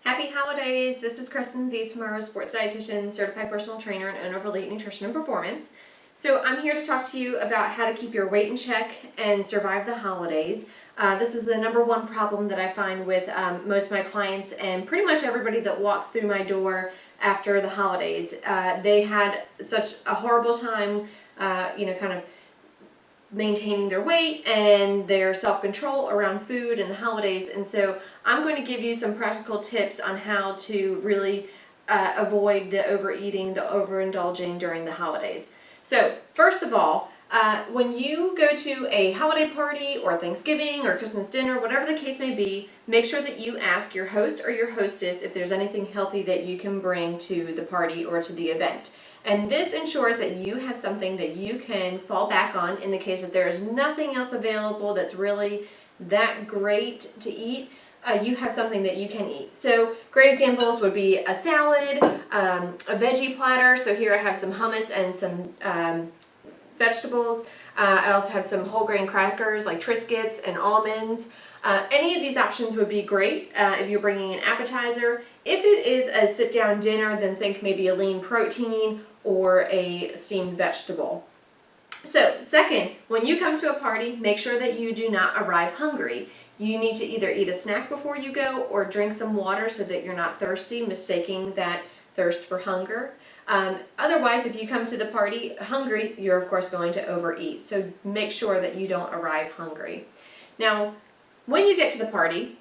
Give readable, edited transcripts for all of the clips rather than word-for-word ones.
Happy holidays! This is Kristen Ziesmer, sports dietitian, certified personal trainer, and owner of Elite Nutrition and Performance. So I'm here to talk to you about how to keep your weight in check and survive the holidays. This is the number one problem that I find with most of my clients and pretty much everybody that walks through my door after the holidays. They had such a horrible time, kind of maintaining their weight and their self-control around food and the holidays, and so I'm going to give you some practical tips on how to really avoid the overeating, the overindulging during the holidays. So first of all, when you go to a holiday party or Thanksgiving or Christmas dinner, whatever the case may be, make sure that you ask your host or your hostess if there's anything healthy that you can bring to the party or to the event. And this ensures that you have something that you can fall back on in the case that there is nothing else available that's really that great to eat. You have something that you can eat. So great examples would be a salad, a veggie platter. So here I have some hummus and some vegetables. I also have some whole grain crackers like Triscuits and almonds. Any of these options would be great if you're bringing an appetizer. If it is a sit-down dinner, then think maybe a lean protein or a steamed vegetable. So, second, when you come to a party, make sure that you do not arrive hungry. You need to either eat a snack before you go or drink some water so that you're not thirsty, mistaking that thirst for hunger. Otherwise, if you come to the party hungry, you're of course going to overeat. So make sure that you don't arrive hungry. Now, when you get to the party,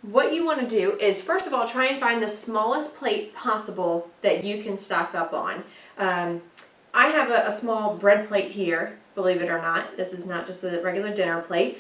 what you want to do is, first of all, try and find the smallest plate possible that you can stock up on. I have a small bread plate here, believe it or not. This is not just a regular dinner plate.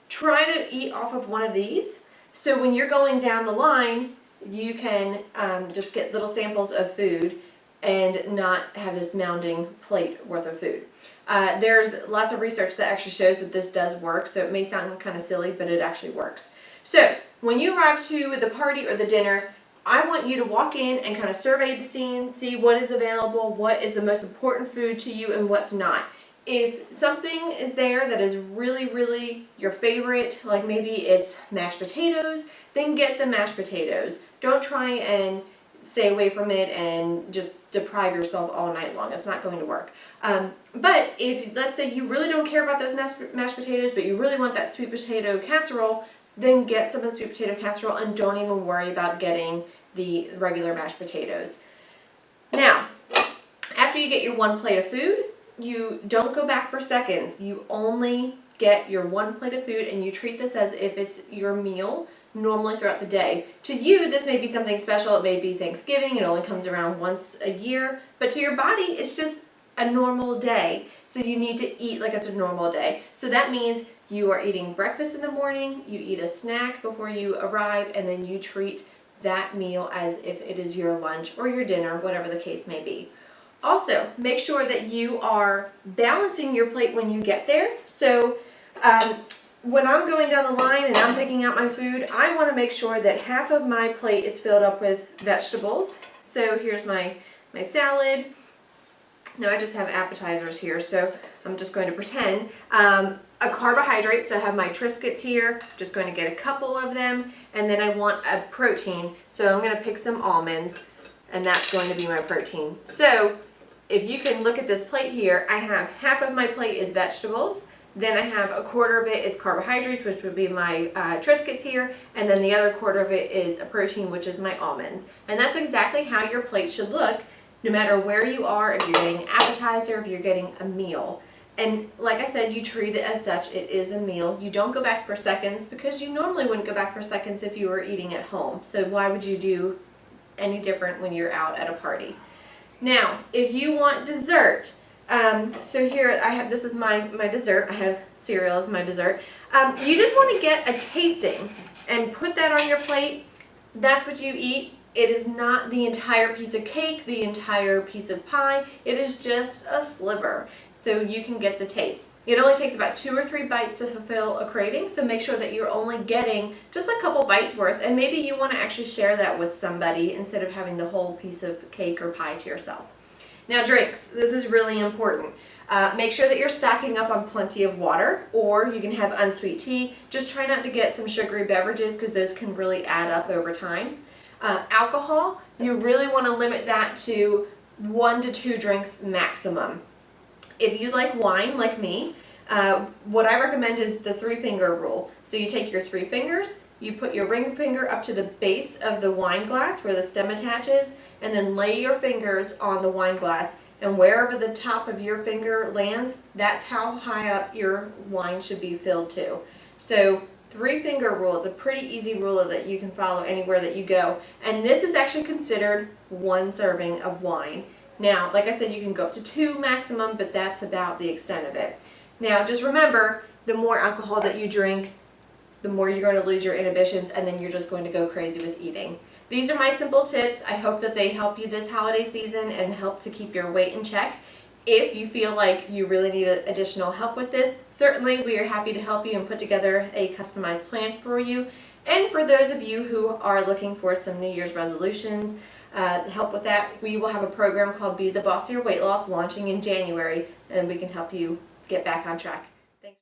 Try to eat off of one of these. So when you're going down the line, you can just get little samples of food and not have this mounding plate worth of food. There's lots of research that actually shows that this does work, so it may sound kind of silly, but it actually works. So when you arrive to the party or the dinner, I want you to walk in and kind of survey the scene, see what is available, what is the most important food to you and what's not. If something is there that is really, really your favorite, like maybe it's mashed potatoes, then get the mashed potatoes. Don't try and stay away from it and just deprive yourself all night long. It's not going to work. But if, let's say, you really don't care about those mashed potatoes, but you really want that sweet potato casserole, then get some of the sweet potato casserole and don't even worry about getting the regular mashed potatoes. Now, after you get your one plate of food, you don't go back for seconds. You only get your one plate of food and you treat this as if it's your meal normally throughout the day. To you, this may be something special. It may be Thanksgiving. It only comes around once a year. But to your body, it's just a normal day. So you need to eat like it's a normal day. So that means you are eating breakfast in the morning, you eat a snack before you arrive, and then you treat that meal as if it is your lunch or your dinner, whatever the case may be. Also, make sure that you are balancing your plate when you get there. So when I'm going down the line and I'm picking out my food, I want to make sure that half of my plate is filled up with vegetables. So here's my salad. Now I just have appetizers here, so I'm just going to pretend. A carbohydrate, so I have my Triscuits here. I'm just going to get a couple of them. And then I want a protein, so I'm going to pick some almonds, and that's going to be my protein. So if you can look at this plate here, I have half of my plate is vegetables. Then I have a quarter of it is carbohydrates, which would be my Triscuits here, and then the other quarter of it is a protein, which is my almonds. And that's exactly how your plate should look, no matter where you are, if you're getting an appetizer, if you're getting a meal. And like I said, you treat it as such. It is a meal. You don't go back for seconds because you normally wouldn't go back for seconds if you were eating at home. So why would you do any different when you're out at a party? Now, if you want dessert, so here I have, this is my dessert. I have cereal as my dessert. You just want to get a tasting and put that on your plate. That's what you eat. It is not the entire piece of cake, the entire piece of pie. It is just a sliver, so you can get the taste. It only takes about 2 or 3 bites to fulfill a craving, so make sure that you're only getting just a couple bites worth, and maybe you want to actually share that with somebody instead of having the whole piece of cake or pie to yourself. Now, drinks. This is really important. Make sure that you're stacking up on plenty of water, or you can have unsweet tea. Just try not to get some sugary beverages because those can really add up over time. Alcohol, you really want to limit that to 1 to 2 drinks maximum. If you like wine like me, what I recommend is the 3-finger rule. So you take your 3 fingers, you put your ring finger up to the base of the wine glass where the stem attaches, and then lay your fingers on the wine glass, and wherever the top of your finger lands, that's how high up your wine should be filled to. So 3-finger rule is a pretty easy rule that you can follow anywhere that you go, and this is actually considered 1 serving of wine. Now, like I said, you can go up to 2 maximum, but that's about the extent of it. Now, just remember, the more alcohol that you drink, the more you're going to lose your inhibitions, and then you're just going to go crazy with eating. These are my simple tips. I hope that they help you this holiday season and help to keep your weight in check. If you feel like you really need additional help with this, certainly we are happy to help you and put together a customized plan for you. And for those of you who are looking for some New Year's resolutions, help with that, we will have a program called Be the Boss of Your Weight Loss launching in January, and we can help you get back on track.